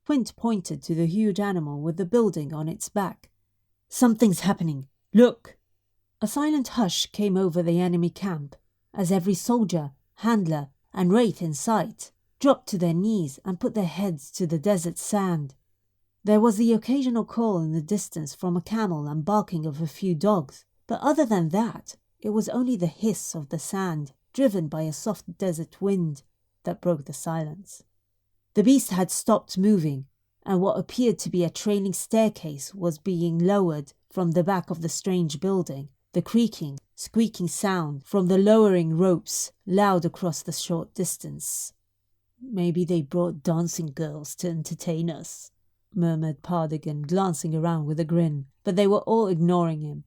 Quint pointed to the huge animal with the building on its back. "Something's happening. Look!" A silent hush came over the enemy camp as every soldier, handler, and wraith in sight dropped to their knees and put their heads to the desert sand. There was the occasional call in the distance from a camel and barking of a few dogs, but other than that, it was only the hiss of the sand, driven by a soft desert wind, that broke the silence. The beast had stopped moving, and what appeared to be a trailing staircase was being lowered from the back of the strange building, the creaking, squeaking sound from the lowering ropes loud across the short distance. "Maybe they brought dancing girls to entertain us," murmured Pardigan, glancing around with a grin, but they were all ignoring him.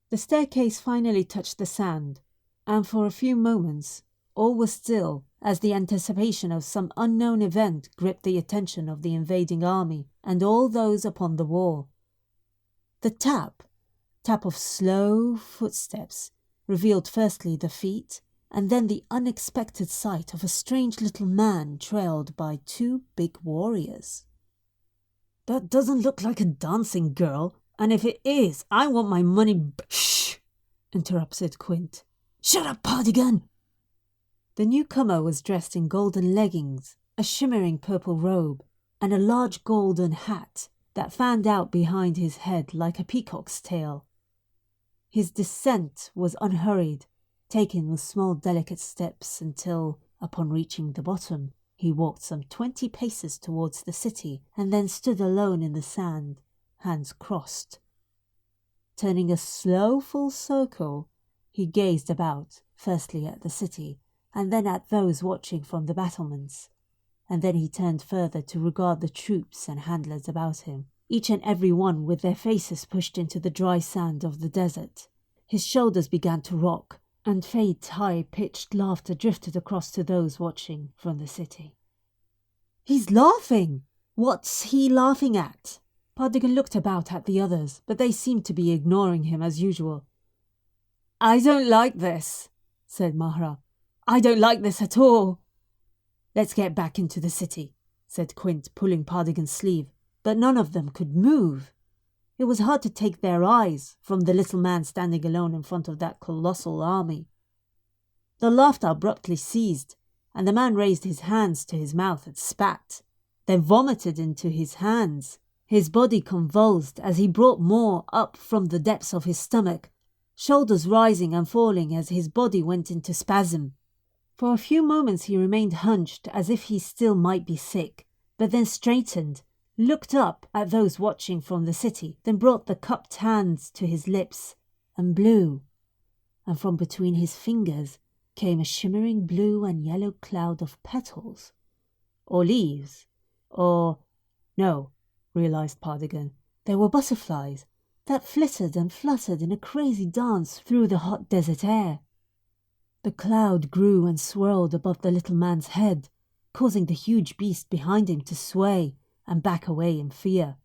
The staircase finally touched the sand, and for a few moments all was still as the anticipation of some unknown event gripped the attention of the invading army and all those upon the wall. The tap of slow footsteps revealed firstly the feet, and then the unexpected sight of a strange little man trailed by two big warriors. "That doesn't look like a dancing girl, and if it is, I want my money Shh! Interrupted Quint. "Shut up, Pardigan!" The newcomer was dressed in golden leggings, a shimmering purple robe, and a large golden hat that fanned out behind his head like a peacock's tail. His descent was unhurried, taken with small delicate steps until, upon reaching the bottom, he walked some 20 paces towards the city and then stood alone in the sand, hands crossed. Turning a slow full circle, he gazed about, firstly at the city, and then at those watching from the battlements, and then he turned further to regard the troops and handlers about him, each and every one with their faces pushed into the dry sand of the desert. His shoulders began to rock, and faint high-pitched laughter drifted across to those watching from the city. "He's laughing! What's he laughing at?" Pardigan looked about at the others, but they seemed to be ignoring him as usual. "I don't like this," said Mahra. "I don't like this at all." "Let's get back into the city," said Quint, pulling Pardigan's sleeve, but none of them could move. It was hard to take their eyes from the little man standing alone in front of that colossal army. The laughter abruptly ceased, and the man raised his hands to his mouth and spat, then vomited into his hands. His body convulsed as he brought more up from the depths of his stomach, shoulders rising and falling as his body went into spasm. For a few moments he remained hunched as if he still might be sick, but then straightened, looked up at those watching from the city, then brought the cupped hands to his lips and blew, and from between his fingers came a shimmering blue and yellow cloud of petals, or leaves, or... No, realized Pardigan, they were butterflies that flittered and fluttered in a crazy dance through the hot desert air. The cloud grew and swirled above the little man's head, causing the huge beast behind him to sway and back away in fear.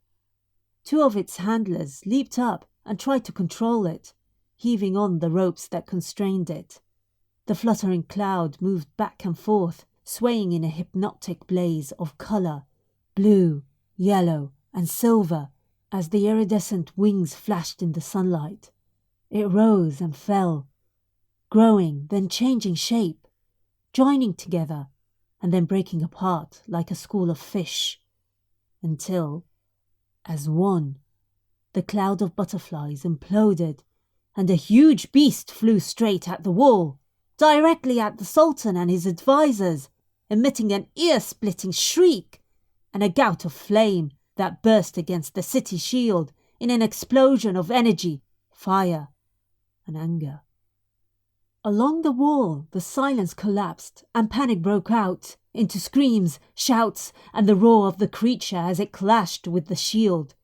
Two of its handlers leaped up and tried to control it, heaving on the ropes that constrained it. The fluttering cloud moved back and forth, swaying in a hypnotic blaze of colour, blue, yellow, and silver, as the iridescent wings flashed in the sunlight. It rose and fell, growing, then changing shape, joining together, and then breaking apart like a school of fish, until, as one, the cloud of butterflies imploded, and a huge beast flew straight at the wall, directly at the Sultan and his advisors, emitting an ear-splitting shriek and a gout of flame that burst against the city shield in an explosion of energy, fire, and anger. Along the wall, the silence collapsed and panic broke out into screams, shouts, and the roar of the creature as it clashed with the shield.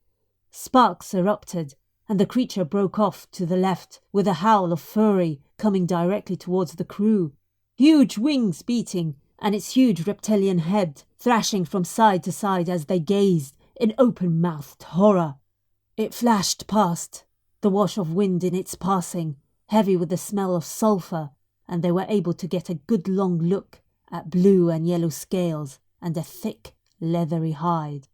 Sparks erupted, and the creature broke off to the left with a howl of fury coming directly towards the crew, huge wings beating and its huge reptilian head thrashing from side to side as they gazed in open-mouthed horror. It flashed past, the wash of wind in its passing, heavy with the smell of sulphur, and they were able to get a good long look at blue and yellow scales and a thick, leathery hide.